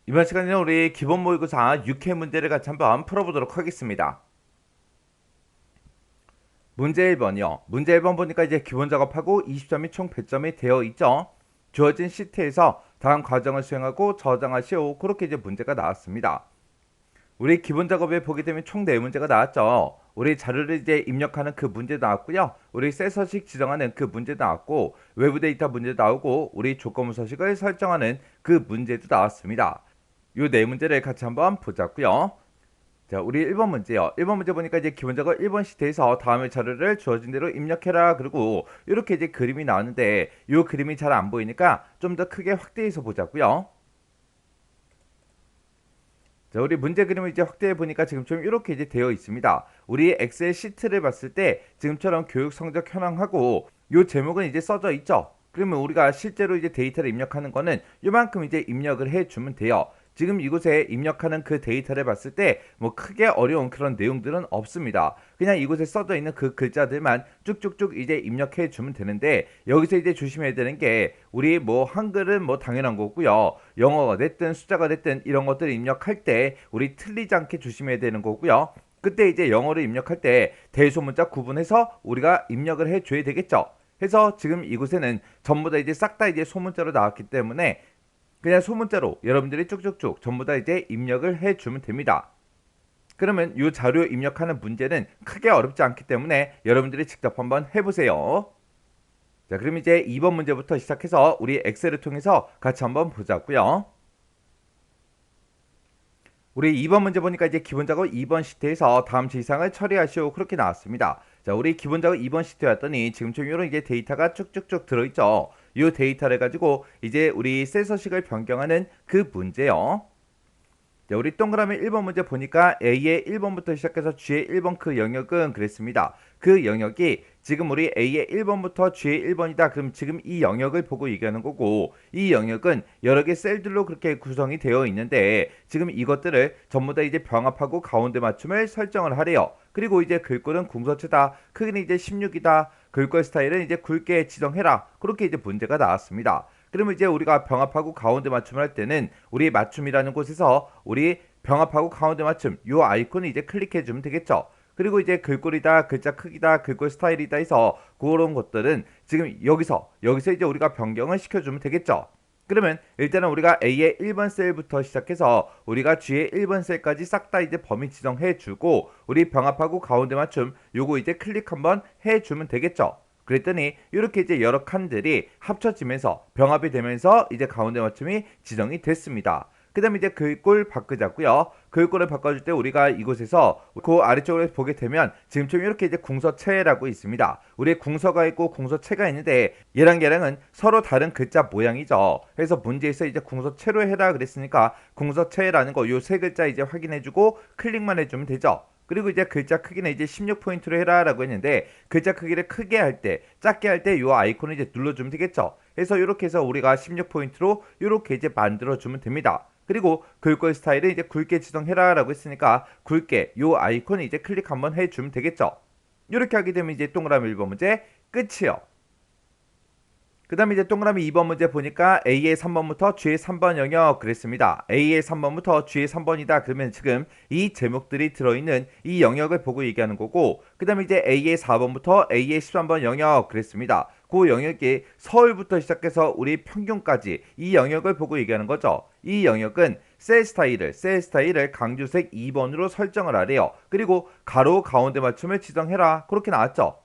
이번 시간에는 우리 기본 모의고사 6회 문제를 같이 한번 풀어보도록 하겠습니다. 문제 1번이요. 문제 1번 보니까 이제 기본 작업하고 20점이 총 100점이 되어 있죠. 주어진 시트에서 다음 과정을 수행하고 저장하시오. 그렇게 이제 문제가 나왔습니다. 우리 기본 작업에 보게 되면 총 4문제가 나왔죠. 우리 자료를 이제 입력하는 그 문제 나왔고요. 우리 셀 서식 지정하는 그 문제 나왔고, 외부 데이터 문제 나오고, 우리 조건부 서식을 설정하는 그 문제도 나왔습니다. 요 4문제를 같이 한번 보자고요. 자, 우리 1번 문제요. 1번 문제 보니까 이제 기본적으로 1번 시트에서 다음의 자료를 주어진 대로 입력해라. 그리고 이렇게 이제 그림이 나오는데 요 그림이 잘 안 보이니까 좀 더 크게 확대해서 보자고요. 자, 우리 문제 그림을 이제 확대해 보니까 지금처럼 이렇게 이제 되어 있습니다. 우리 엑셀 시트를 봤을 때 지금처럼 교육 성적 현황하고 요 제목은 이제 써져 있죠. 그러면 우리가 실제로 이제 데이터를 입력하는 거는 요만큼 이제 입력을 해 주면 돼요. 지금 이곳에 입력하는 그 데이터를 봤을 때 뭐 크게 어려운 그런 내용들은 없습니다. 그냥 이곳에 써져 있는 그 글자들만 쭉쭉쭉 이제 입력해 주면 되는데, 여기서 이제 조심해야 되는 게 우리 뭐 한글은 뭐 당연한 거고요. 영어가 됐든 숫자가 됐든 이런 것들을 입력할 때 우리 틀리지 않게 조심해야 되는 거고요. 그때 이제 영어를 입력할 때 대소문자 구분해서 우리가 입력을 해 줘야 되겠죠. 해서 지금 이곳에는 전부 다 이제 싹 다 이제 소문자로 나왔기 때문에 그냥 소문자로 여러분들이 쭉쭉쭉 전부 다 이제 입력을 해주면 됩니다. 그러면 이 자료 입력하는 문제는 크게 어렵지 않기 때문에 여러분들이 직접 한번 해보세요. 자, 그럼 이제 2번 문제부터 시작해서 우리 엑셀을 통해서 같이 한번 보자고요. 우리 2번 문제 보니까 이제 기본적으로 2번 시트에서 다음 지시사항을 처리하시오. 그렇게 나왔습니다. 자, 우리 기본적으로 2번 시트에 왔더니 지금처럼 이런 이제 데이터가 쭉쭉쭉 들어있죠. 이 데이터를 가지고 이제 우리 셀 서식을 변경하는 그 문제요. 자, 우리 동그라미 1번 문제 보니까 A의 1번부터 시작해서 G의 1번 그 영역은 그랬습니다. 그 영역이 지금 우리 A의 1번부터 G의 1번이다. 그럼 지금 이 영역을 보고 얘기하는 거고, 이 영역은 여러 개 셀들로 그렇게 구성이 되어 있는데 지금 이것들을 전부 다 이제 병합하고 가운데 맞춤을 설정을 하래요. 그리고 이제 글꼴은 궁서체다. 크기는 이제 16이다. 글꼴 스타일은 이제 굵게 지정해라. 그렇게 이제 문제가 나왔습니다. 그러면 이제 우리가 병합하고 가운데 맞춤을 할 때는 우리 맞춤이라는 곳에서 우리 병합하고 가운데 맞춤 요 아이콘을 이제 클릭해 주면 되겠죠. 그리고 이제 글꼴이다, 글자 크기다, 글꼴 스타일이다 해서 그런 것들은 지금 여기서 이제 우리가 변경을 시켜주면 되겠죠. 그러면 일단은 우리가 A의 1번 셀부터 시작해서 우리가 G의 1번 셀까지 싹 다 이제 범위 지정해 주고 우리 병합하고 가운데 맞춤 요거 이제 클릭 한번 해 주면 되겠죠. 그랬더니 이렇게 이제 여러 칸들이 합쳐지면서 병합이 되면서 이제 가운데 맞춤이 지정이 됐습니다. 그 다음에 이제 글꼴 바꾸자고요. 글꼴을 바꿔줄 때 우리가 이곳에서 그 아래쪽으로 보게 되면 지금처럼 이렇게 이제 궁서체라고 있습니다. 우리 궁서가 있고 궁서체가 있는데 얘랑은 서로 다른 글자 모양이죠. 그래서 문제에서 이제 궁서체로 해라 그랬으니까 궁서체라는 거 요 세 글자 이제 확인해주고 클릭만 해주면 되죠. 그리고 이제 글자 크기는 이제 16포인트로 해라 라고 했는데 글자 크기를 크게 할 때 작게 할 때 이 아이콘을 이제 눌러주면 되겠죠. 해서 이렇게 해서 우리가 16포인트로 이렇게 이제 만들어주면 됩니다. 그리고 글꼴 스타일은 이제 굵게 지정해라 라고 했으니까 굵게 이 아이콘을 이제 클릭 한번 해주면 되겠죠. 이렇게 하게 되면 이제 동그라미 1번 문제 끝이요. 그 다음에 이제 동그라미 2번 문제 보니까 A의 3번부터 G의 3번 영역 그랬습니다. A의 3번부터 G의 3번이다. 그러면 지금 이 제목들이 들어있는 이 영역을 보고 얘기하는 거고, 그 다음에 이제 A의 4번부터 A의 13번 영역 그랬습니다. 그 영역이 서울부터 시작해서 우리 평균까지 이 영역을 보고 얘기하는 거죠. 이 영역은 셀 스타일을 강주색 2번으로 설정을 하래요. 그리고 가로 가운데 맞춤을 지정해라. 그렇게 나왔죠.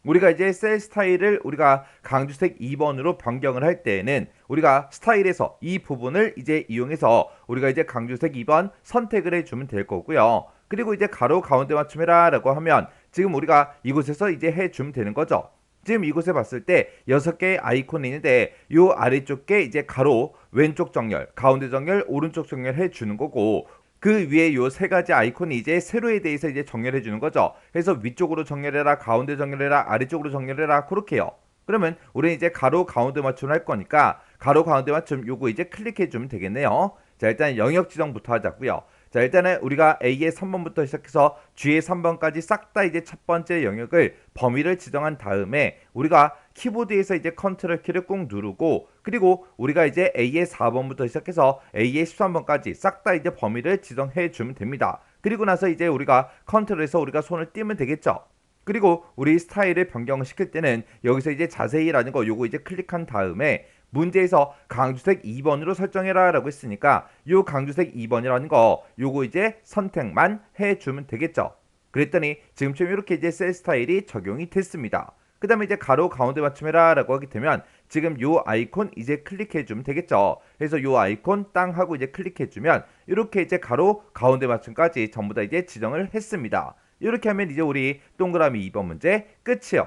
우리가 이제 셀 스타일을 우리가 강주색 2번으로 변경을 할 때에는 우리가 스타일에서 이 부분을 이제 이용해서 우리가 이제 강주색 2번 선택을 해주면 될 거고요. 그리고 이제 가로 가운데 맞춤해라 라고 하면 지금 우리가 이곳에서 이제 해주면 되는 거죠. 지금 이곳에 봤을 때 6개의 아이콘이 있는데 이 아래쪽 게 이제 가로, 왼쪽 정렬, 가운데 정렬, 오른쪽 정렬 해주는 거고, 그 위에 요 세 가지 아이콘이 이제 세로에 대해서 이제 정렬해 주는 거죠. 그래서 위쪽으로 정렬해라, 가운데 정렬해라, 아래쪽으로 정렬해라, 그렇게요. 그러면 우리는 이제 가로 가운데 맞춤을 할 거니까 가로 가운데 맞춤 요거 이제 클릭해 주면 되겠네요. 자, 일단 영역 지정부터 하자고요. 자, 일단은 우리가 A의 3번부터 시작해서 G의 3번까지 싹 다 이제 첫 번째 영역을 범위를 지정한 다음에 우리가 키보드에서 이제 컨트롤 키를 꾹 누르고 그리고 우리가 이제 A의 4번부터 시작해서 A의 13번까지 싹 다 이제 범위를 지정해 주면 됩니다. 그리고 나서 이제 우리가 컨트롤에서 우리가 손을 띄면 되겠죠. 그리고 우리 스타일을 변경시킬 때는 여기서 이제 자세히라는 거 요거 이제 클릭한 다음에 문제에서 강주색 2번으로 설정해라 라고 했으니까 요 강주색 2번이라는 거 요거 이제 선택만 해주면 되겠죠. 그랬더니 지금처럼 이렇게 이제 셀 스타일이 적용이 됐습니다. 그 다음에 이제 가로 가운데 맞춤해라 라고 하게 되면 지금 요 아이콘 이제 클릭해주면 되겠죠. 그래서 요 아이콘 땅 하고 이제 클릭해주면 이렇게 이제 가로 가운데 맞춤까지 전부 다 이제 지정을 했습니다. 이렇게 하면 이제 우리 동그라미 2번 문제 끝이요.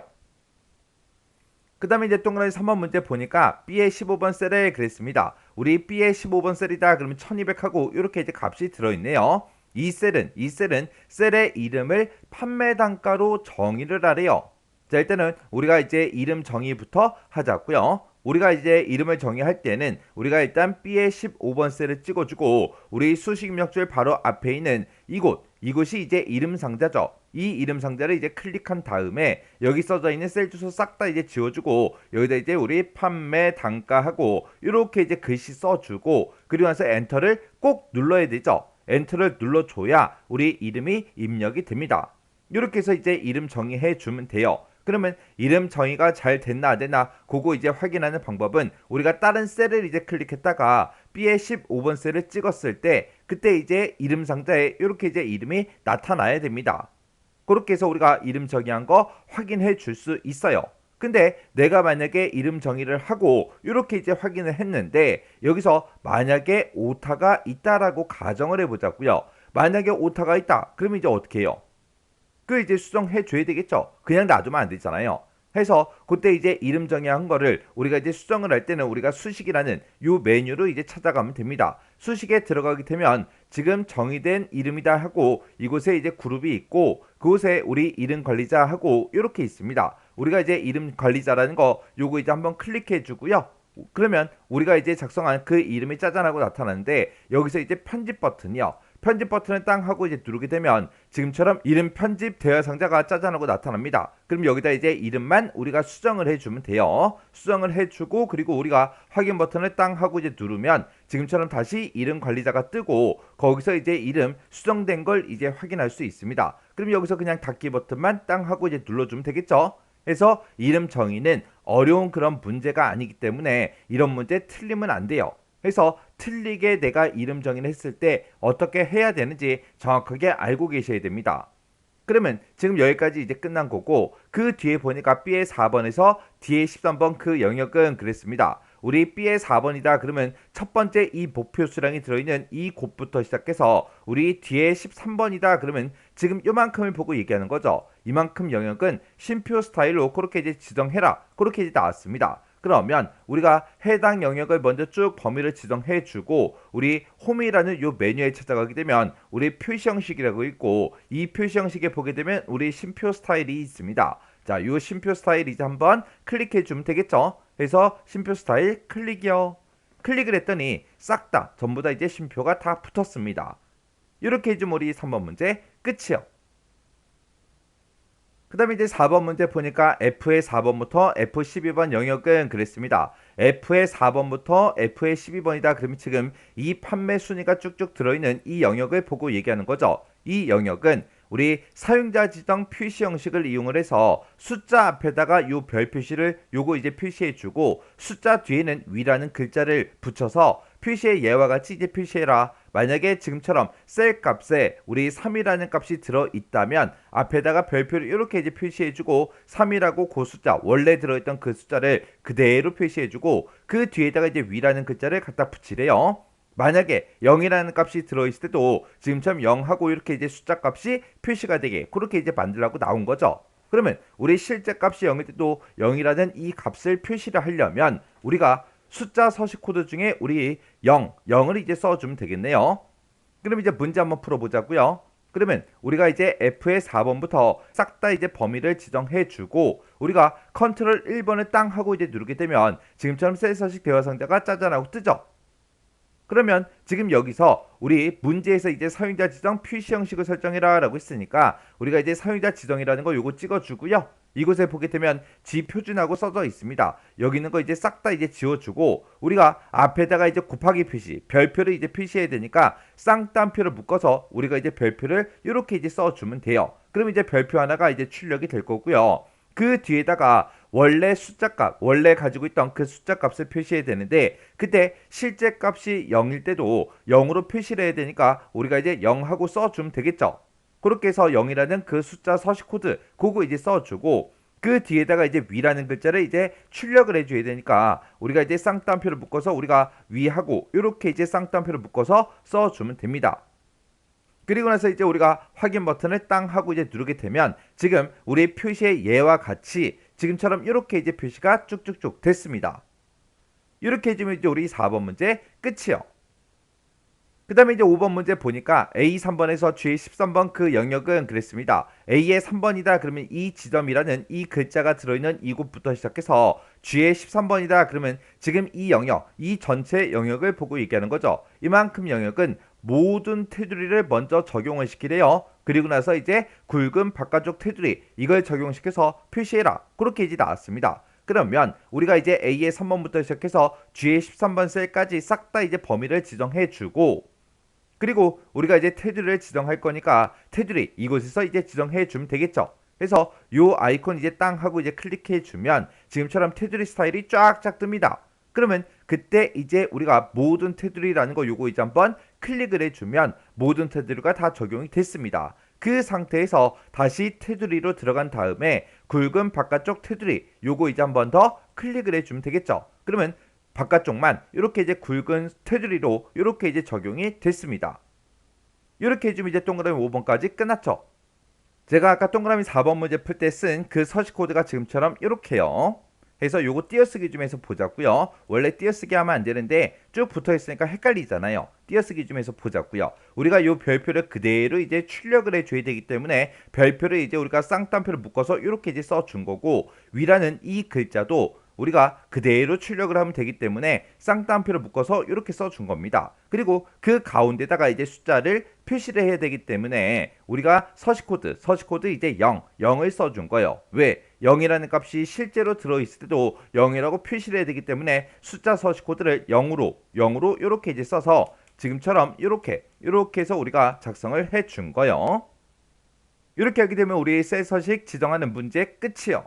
그 다음에 이제 동그라미 3번 문제 보니까 B의 15번 셀에 그랬습니다. 우리 B의 15번 셀이다 그러면 1200하고 이렇게 이제 값이 들어있네요. 이 셀은 셀의 이름을 판매 단가로 정의를 하래요. 자, 일단은 우리가 이제 이름 정의부터 하자고요. 우리가 이제 이름을 정의할 때는 우리가 일단 B의 15번 셀을 찍어주고 우리 수식 입력줄 바로 앞에 있는 이곳이 이제 이름 상자죠. 이 이름 상자를 이제 클릭한 다음에 여기 써져 있는 셀 주소 싹 다 이제 지워주고 여기다 이제 우리 판매 단가하고 이렇게 이제 글씨 써주고 그리고 나서 엔터를 꼭 눌러야 되죠. 엔터를 눌러줘야 우리 이름이 입력이 됩니다. 이렇게 해서 이제 이름 정의해 주면 돼요. 그러면 이름 정의가 잘 됐나 안 됐나 그거 이제 확인하는 방법은 우리가 다른 셀을 이제 클릭했다가 B의 15번 셀을 찍었을 때 그때 이제 이름 상자에 이렇게 이제 이름이 나타나야 됩니다. 그렇게 해서 우리가 이름 정의한 거 확인해 줄 수 있어요. 근데 내가 만약에 이름 정의를 하고 이렇게 이제 확인을 했는데 여기서 만약에 오타가 있다라고 가정을 해보자고요. 만약에 오타가 있다 그러면 이제 어떻게 해요? 그 이제 수정해 줘야 되겠죠. 그냥 놔두면 안 되잖아요. 해서 그때 이제 이름 정의한 거를 우리가 이제 수정을 할 때는 우리가 수식이라는 요 메뉴로 이제 찾아가면 됩니다. 수식에 들어가게 되면 지금 정의된 이름이다 하고 이곳에 이제 그룹이 있고 그곳에 우리 이름 관리자 하고 이렇게 있습니다. 우리가 이제 이름 관리자라는 거 요거 이제 한번 클릭해 주고요. 그러면 우리가 이제 작성한 그 이름이 짜잔하고 나타나는데 여기서 이제 편집 버튼이요. 편집 버튼을 땅 하고 이제 누르게 되면 지금처럼 이름 편집 대여 상자가 짜잔하고 나타납니다. 그럼 여기다 이제 이름만 우리가 수정을 해주면 돼요. 수정을 해주고 그리고 우리가 확인 버튼을 땅 하고 이제 누르면 지금처럼 다시 이름 관리자가 뜨고 거기서 이제 이름 수정된 걸 이제 확인할 수 있습니다. 그럼 여기서 그냥 닫기 버튼만 땅 하고 이제 눌러주면 되겠죠. 그래서 이름 정의는 어려운 그런 문제가 아니기 때문에 이런 문제 틀리면 안 돼요. 그래서 틀리게 내가 이름 정의를 했을 때 어떻게 해야 되는지 정확하게 알고 계셔야 됩니다. 그러면 지금 여기까지 이제 끝난 거고 그 뒤에 보니까 B의 4번에서 D의 13번 그 영역은 그랬습니다. 우리 B의 4번이다 그러면 첫 번째 이 목표 수량이 들어있는 이 곳부터 시작해서 우리 D의 13번이다 그러면 지금 요만큼을 보고 얘기하는 거죠. 이만큼 영역은 쉼표 스타일로 그렇게 이제 지정해라 그렇게 이제 나왔습니다. 그러면 우리가 해당 영역을 먼저 쭉 범위를 지정해 주고 우리 홈이라는 요 메뉴에 찾아가게 되면 우리 표시 형식이라고 있고 이 표시 형식에 보게 되면 우리 쉼표 스타일이 있습니다. 자, 요 쉼표 스타일 이제 한번 클릭해 주면 되겠죠. 그래서 쉼표 스타일 클릭이요. 클릭을 했더니 싹 다 전부 다 이제 쉼표가 다 붙었습니다. 이렇게 해주면 우리 3번 문제 끝이요. 그 다음에 이제 4번 문제 보니까 F의 4번부터 F12번 영역은 그랬습니다. F의 4번부터 F의 12번이다. 그러면 지금 이 판매 순위가 쭉쭉 들어있는 이 영역을 보고 얘기하는 거죠. 이 영역은 우리 사용자 지정 표시 형식을 이용을 해서 숫자 앞에다가 요 별 표시를 요거 이제 표시해 주고 숫자 뒤에는 위라는 글자를 붙여서 표시의 예와 같이 이제 표시해라. 만약에 지금처럼 셀 값에 우리 3이라는 값이 들어있다면 앞에다가 별표를 이렇게 이제 표시해주고 3이라고 그 숫자 원래 들어있던 그 숫자를 그대로 표시해주고 그 뒤에다가 이제 위라는 글자를 갖다 붙이래요. 만약에 0이라는 값이 들어있을 때도 지금처럼 0하고 이렇게 이제 숫자 값이 표시가 되게 그렇게 이제 만들라고 나온 거죠. 그러면 우리 실제 값이 0일 때도 0이라는 이 값을 표시를 하려면 우리가 숫자 서식 코드 중에 우리 0을 이제 써주면 되겠네요. 그럼 이제 문제 한번 풀어보자고요. 그러면 우리가 이제 F의 4번부터 싹 다 이제 범위를 지정해주고 우리가 컨트롤 1번을 땅 하고 이제 누르게 되면 지금처럼 셀 서식 대화 상자가 짜잔하고 뜨죠. 그러면 지금 여기서 우리 문제에서 이제 사용자 지정 표시 형식을 설정해라 라고 했으니까 우리가 이제 사용자 지정이라는 거 요거 찍어주고요. 이곳에 보게 되면 지표준하고 써져 있습니다. 여기 있는 거 이제 싹 다 이제 지워주고 우리가 앞에다가 이제 곱하기 표시, 별표를 이제 표시해야 되니까 쌍따옴표를 묶어서 우리가 이제 별표를 이렇게 이제 써주면 돼요. 그럼 이제 별표 하나가 이제 출력이 될 거고요. 그 뒤에다가 원래 숫자값, 원래 가지고 있던 그 숫자값을 표시해야 되는데 그때 실제 값이 0일 때도 0으로 표시를 해야 되니까 우리가 이제 0하고 써주면 되겠죠. 그렇게 해서 0이라는 그 숫자 서식 코드 그거 이제 써주고 그 뒤에다가 이제 위라는 글자를 이제 출력을 해줘야 되니까 우리가 이제 쌍따옴표를 묶어서 우리가 위하고 이렇게 이제 쌍따옴표를 묶어서 써주면 됩니다. 그리고 나서 이제 우리가 확인 버튼을 땅 하고 이제 누르게 되면 지금 우리 표시의 예와 같이 지금처럼 이렇게 이제 표시가 쭉쭉쭉 됐습니다. 이렇게 해주면 이제 우리 4번 문제 끝이요. 그 다음에 이제 5번 문제 보니까 A 3번에서 G 13번 그 영역은 그랬습니다. A의 3번이다 그러면 이 지점이라는 이 글자가 들어있는 이곳부터 시작해서 G의 13번이다 그러면 지금 이 영역, 이 전체 영역을 보고 얘기하는 거죠. 이만큼 영역은 모든 테두리를 먼저 적용을 시키래요. 그리고 나서 이제 굵은 바깥쪽 테두리 이걸 적용시켜서 표시해라. 그렇게 이제 나왔습니다. 그러면 우리가 이제 A의 3번부터 시작해서 G의 13번 셀까지 싹 다 이제 범위를 지정해주고 그리고 우리가 이제 테두리를 지정할 거니까 테두리 이곳에서 이제 지정해 주면 되겠죠. 그래서 요 아이콘 이제 땅 하고 이제 클릭해 주면 지금처럼 테두리 스타일이 쫙쫙 뜹니다. 그러면 그때 이제 우리가 모든 테두리라는 거 요거 이제 한번 클릭을 해주면 모든 테두리가 다 적용이 됐습니다. 그 상태에서 다시 테두리로 들어간 다음에 굵은 바깥쪽 테두리 요거 이제 한번 더 클릭을 해주면 되겠죠. 그러면 바깥쪽만 이렇게 이제 굵은 테두리로 이렇게 이제 적용이 됐습니다. 이렇게 해주면 이제 동그라미 5번까지 끝났죠. 제가 아까 동그라미 4번 문제 풀 때 쓴 그 서식 코드가 지금처럼 이렇게요. 해서 요거 띄어쓰기 좀 해서 보자고요. 원래 띄어쓰기 하면 안 되는데 쭉 붙어 있으니까 헷갈리잖아요. 띄어쓰기 좀 해서 보자고요. 우리가 요 별표를 그대로 이제 출력을 해줘야 되기 때문에 별표를 이제 우리가 쌍따옴표를 묶어서 이렇게 이제 써준 거고 위라는 이 글자도 우리가 그대로 출력을 하면 되기 때문에 쌍따옴표를 묶어서 이렇게 써준 겁니다. 그리고 그 가운데다가 이제 숫자를 표시를 해야 되기 때문에 우리가 서식코드 이제 0을 써준 거예요. 왜? 0이라는 값이 실제로 들어있을 때도 0이라고 표시를 해야 되기 때문에 숫자 서식코드를 0으로 이렇게 이제 써서 지금처럼 이렇게 해서 우리가 작성을 해준 거예요. 이렇게 하게 되면 우리 셀 서식 지정하는 문제 끝이요.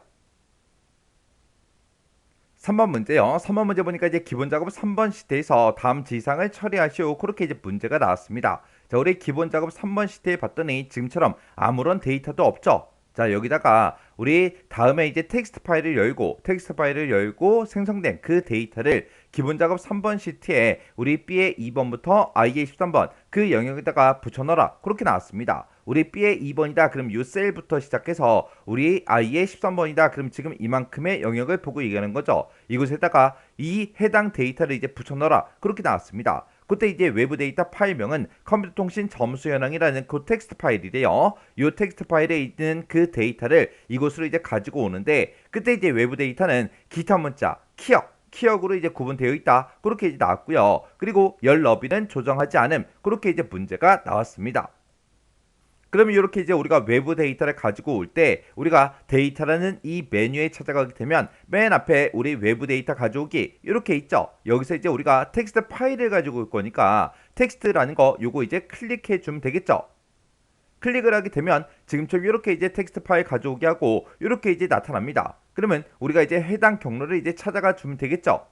3번 문제요. 3번 문제 보니까 이제 기본 작업 3번 시트에서 다음 지시사항을 처리하시오. 그렇게 이제 문제가 나왔습니다. 자, 우리 기본 작업 3번 시트에 봤더니 지금처럼 아무런 데이터도 없죠. 자, 여기다가 우리 다음에 이제 텍스트 파일을 열고 생성된 그 데이터를 기본 작업 3번 시트에 우리 B의 2번부터 I의 13번 그 영역에다가 붙여넣어라. 그렇게 나왔습니다. 우리 B의 2번이다. 그럼 이 셀부터 시작해서 우리 I의 13번이다. 그럼 지금 이만큼의 영역을 보고 얘기하는 거죠. 이곳에다가 이 해당 데이터를 이제 붙여넣어라. 그렇게 나왔습니다. 그때 이제 외부 데이터 파일명은 컴퓨터 통신 점수 현황이라는 그 텍스트 파일이래요. 이 텍스트 파일에 있는 그 데이터를 이곳으로 이제 가지고 오는데 그때 이제 외부 데이터는 기타 문자, 키역으로 이제 구분되어 있다. 그렇게 이제 나왔고요. 그리고 열 너비는 조정하지 않음. 그렇게 이제 문제가 나왔습니다. 그러면 이렇게 이제 우리가 외부 데이터를 가지고 올 때 우리가 데이터라는 이 메뉴에 찾아가게 되면 맨 앞에 우리 외부 데이터 가져오기 이렇게 있죠. 여기서 이제 우리가 텍스트 파일을 가지고 올 거니까 텍스트라는 거 요거 이제 클릭해 주면 되겠죠. 클릭을 하게 되면 지금처럼 이렇게 이제 텍스트 파일 가져오게 하고 이렇게 이제 나타납니다. 그러면 우리가 이제 해당 경로를 이제 찾아가 주면 되겠죠.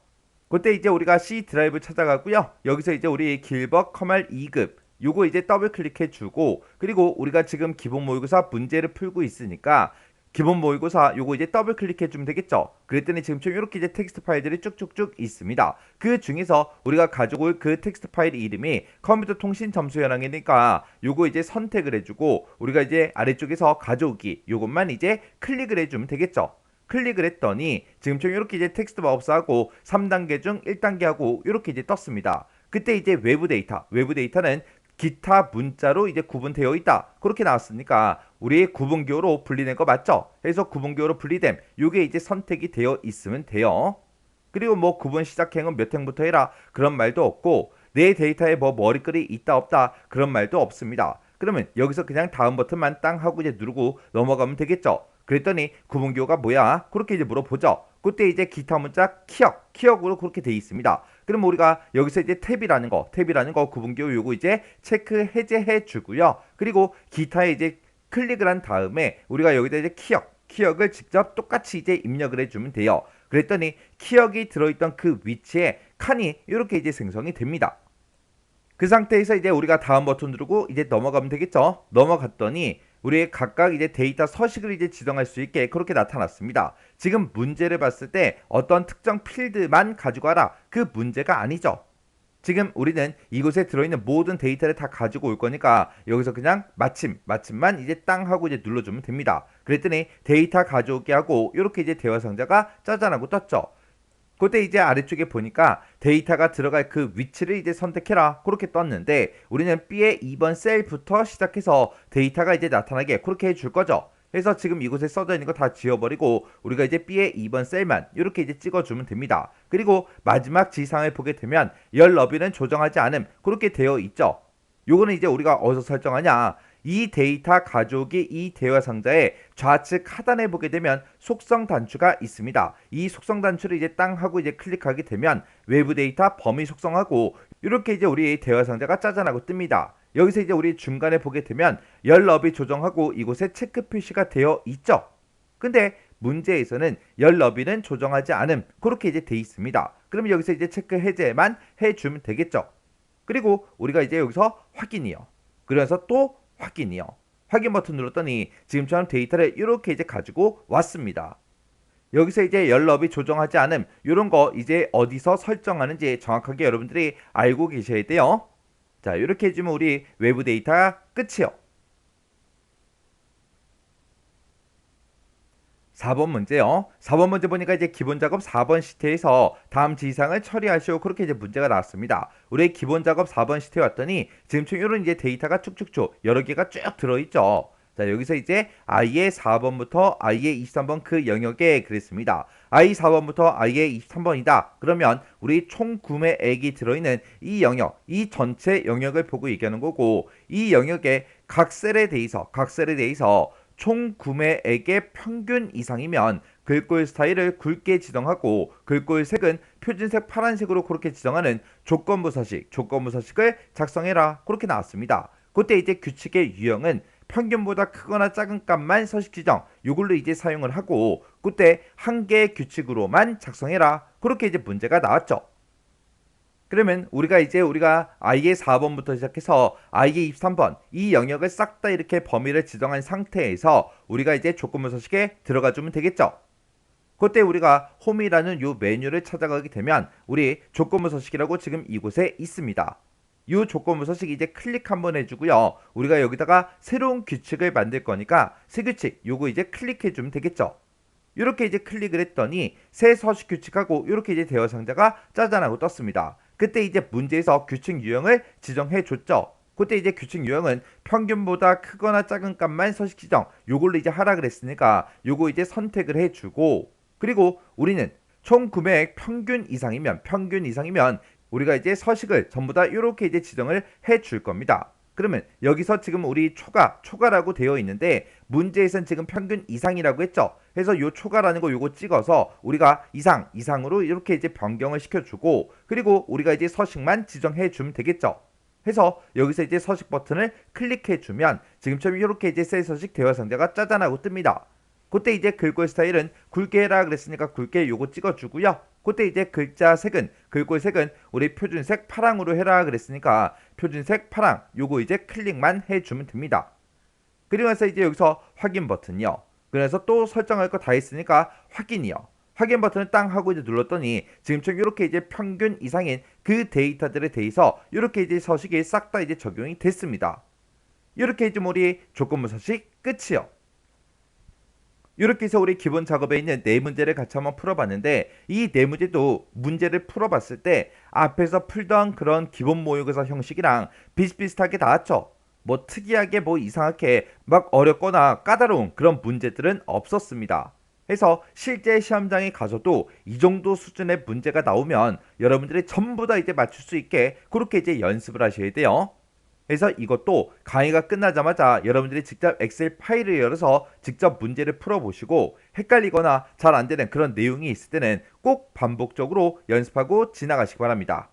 그때 이제 우리가 C 드라이브 찾아가고요. 여기서 이제 우리 길벗 커말 2급 요거 이제 더블 클릭해 주고 그리고 우리가 지금 기본 모의고사 문제를 풀고 있으니까 기본 모의고사 요거 이제 더블 클릭해 주면 되겠죠. 그랬더니 지금처럼 이렇게 이제 텍스트 파일들이 쭉쭉쭉 있습니다. 그 중에서 우리가 가지고 올 그 텍스트 파일 이름이 컴퓨터 통신 점수 현황이니까 요거 이제 선택을 해주고 우리가 이제 아래쪽에서 가져오기 요것만 이제 클릭을 해주면 되겠죠. 클릭을 했더니 지금처럼 이렇게 이제 텍스트 마법사하고 3단계 중 1단계 하고 이렇게 이제 떴습니다. 그때 이제 외부 데이터는 기타 문자로 이제 구분되어 있다. 그렇게 나왔으니까 우리 구분기호로 분리된 거 맞죠? 그래서 구분기호로 분리됨. 요게 이제 선택이 되어 있으면 돼요. 그리고 뭐 구분 시작행은 몇 행부터 해라 그런 말도 없고 내 데이터에 뭐 머리글이 있다 없다 그런 말도 없습니다. 그러면 여기서 그냥 다음 버튼만 땅 하고 이제 누르고 넘어가면 되겠죠. 그랬더니 구분기호가 뭐야? 그렇게 이제 물어보죠. 그때 이제 기타 문자 키역으로 그렇게 돼 있습니다. 그럼 우리가 여기서 이제 탭이라는 거 구분기호 요거 이제 체크 해제해 주고요. 그리고 기타에 이제 클릭을 한 다음에 우리가 여기다 이제 키역을 직접 똑같이 이제 입력을 해주면 돼요. 그랬더니 키역이 들어있던 그 위치에 칸이 이렇게 이제 생성이 됩니다. 그 상태에서 이제 우리가 다음 버튼 누르고 이제 넘어가면 되겠죠. 넘어갔더니 우리 각각 이제 데이터 서식을 이제 지정할 수 있게 그렇게 나타났습니다. 지금 문제를 봤을 때 어떤 특정 필드만 가지고 와라. 그 문제가 아니죠. 지금 우리는 이곳에 들어있는 모든 데이터를 다 가지고 올 거니까 여기서 그냥 마침만 이제 땅 하고 이제 눌러주면 됩니다. 그랬더니 데이터 가져오게 하고 이렇게 이제 대화 상자가 짜잔 하고 떴죠. 그때 이제 아래쪽에 보니까 데이터가 들어갈 그 위치를 이제 선택해라 그렇게 떴는데 우리는 B의 2번 셀부터 시작해서 데이터가 이제 나타나게 그렇게 해줄 거죠. 그래서 지금 이곳에 써져 있는 거 다 지워버리고 우리가 이제 B의 2번 셀만 이렇게 이제 찍어주면 됩니다. 그리고 마지막 지상을 보게 되면 열 너비는 조정하지 않음 그렇게 되어 있죠. 요거는 이제 우리가 어디서 설정하냐, 이 데이터 가져오기 이 대화 상자의 좌측 하단에 보게 되면 속성 단추가 있습니다. 이 속성 단추를 이제 땅 하고 이제 클릭하게 되면 외부 데이터 범위 속성하고 이렇게 이제 우리 대화 상자가 짜잔하고 뜹니다. 여기서 이제 우리 중간에 보게 되면 열 너비 조정하고 이곳에 체크 표시가 되어 있죠. 근데 문제에서는 열 너비는 조정하지 않음 그렇게 이제 돼 있습니다. 그러면 여기서 이제 체크 해제만 해주면 되겠죠. 그리고 우리가 이제 여기서 확인이요. 그래서 또 확인이요. 확인 버튼 눌렀더니 지금처럼 데이터를 이렇게 이제 가지고 왔습니다. 여기서 이제 열 너비 조정하지 않음 이런 거 이제 어디서 설정하는지 정확하게 여러분들이 알고 계셔야 돼요. 자, 이렇게 해주면 우리 외부 데이터 끝이요. 4번 문제요. 4번 문제 보니까 이제 기본 작업 4번 시트에서 다음 지시사항을 처리하시오. 그렇게 이제 문제가 나왔습니다. 우리 기본 작업 4번 시트에 왔더니 지금처럼 이런 이제 데이터가 쭉쭉쭉 여러 개가 쭉 들어있죠. 자, 여기서 이제 i의 4번부터 i의 23번 그 영역에 그랬습니다. i 4번부터 i의 23번이다. 그러면 우리 총 구매액이 들어있는 이 영역, 이 전체 영역을 보고 얘기하는 거고 이 영역의 각 셀에 대해서 총 구매액의 평균 이상이면 글꼴 스타일을 굵게 지정하고 글꼴 색은 표준색 파란색으로 그렇게 지정하는 조건부 서식을 작성해라. 그렇게 나왔습니다. 그때 이제 규칙의 유형은 평균보다 크거나 작은 값만 서식 지정 이걸로 이제 사용을 하고 그때 한 개의 규칙으로만 작성해라. 그렇게 이제 문제가 나왔죠. 그러면 우리가 i의 4번부터 시작해서 i의 23번 이 영역을 싹 다 이렇게 범위를 지정한 상태에서 우리가 이제 조건부 서식에 들어가 주면 되겠죠. 그때 우리가 홈이라는 요 메뉴를 찾아가게 되면 우리 조건부 서식이라고 지금 이곳에 있습니다. 이 조건부 서식 이제 클릭 한번 해주고요. 우리가 여기다가 새로운 규칙을 만들 거니까 새 규칙 요거 이제 클릭해 주면 되겠죠. 이렇게 이제 클릭을 했더니 새 서식 규칙하고 이렇게 이제 대화 상자가 짜잔하고 떴습니다. 그때 이제 문제에서 규칙 유형을 지정해 줬죠. 그때 이제 규칙 유형은 평균보다 크거나 작은 값만 서식 지정 요걸로 이제 하라 그랬으니까 요거 이제 선택을 해주고 그리고 우리는 총 구매액 평균 이상이면 우리가 이제 서식을 전부 다 이렇게 이제 지정을 해 줄 겁니다. 그러면 여기서 지금 우리 초과라고 되어 있는데 문제에선 지금 평균 이상이라고 했죠. 그래서 요 초과라는 거 요거 찍어서 우리가 이상으로 이렇게 이제 변경을 시켜주고 그리고 우리가 이제 서식만 지정해 주면 되겠죠. 해서 여기서 이제 서식 버튼을 클릭해 주면 지금처럼 이렇게 이제 셀 서식 대화 상자가 짜잔하고 뜹니다. 그때 이제 글꼴 스타일은 굵게 해라 그랬으니까 굵게 요거 찍어주고요. 그때 이제 글자 색은 글꼴 색은 우리 표준색 파랑으로 해라 그랬으니까 표준색 파랑 요거 이제 클릭만 해주면 됩니다. 그리고 나서 이제 여기서 확인 버튼이요. 그래서 또 설정할 거 다 했으니까 확인이요. 확인 버튼을 땅 하고 이제 눌렀더니 지금처럼 이렇게 이제 평균 이상인 그 데이터들에 대해서 이렇게 이제 서식이 싹 다 이제 적용이 됐습니다. 이렇게 이제 우리 조건부 서식 끝이요. 이렇게 해서 우리 기본 작업에 있는 네 문제를 같이 한번 풀어봤는데 이 네 문제도 문제를 풀어봤을 때 앞에서 풀던 그런 기본 모의고사 형식이랑 비슷비슷하게 나왔죠. 뭐 특이하게 뭐 이상하게 막 어렵거나 까다로운 그런 문제들은 없었습니다. 해서 실제 시험장에 가서도 이 정도 수준의 문제가 나오면 여러분들이 전부 다 이제 맞출 수 있게 그렇게 이제 연습을 하셔야 돼요. 그래서 이것도 강의가 끝나자마자 여러분들이 직접 엑셀 파일을 열어서 직접 문제를 풀어보시고 헷갈리거나 잘 안되는 그런 내용이 있을 때는 꼭 반복적으로 연습하고 지나가시기 바랍니다.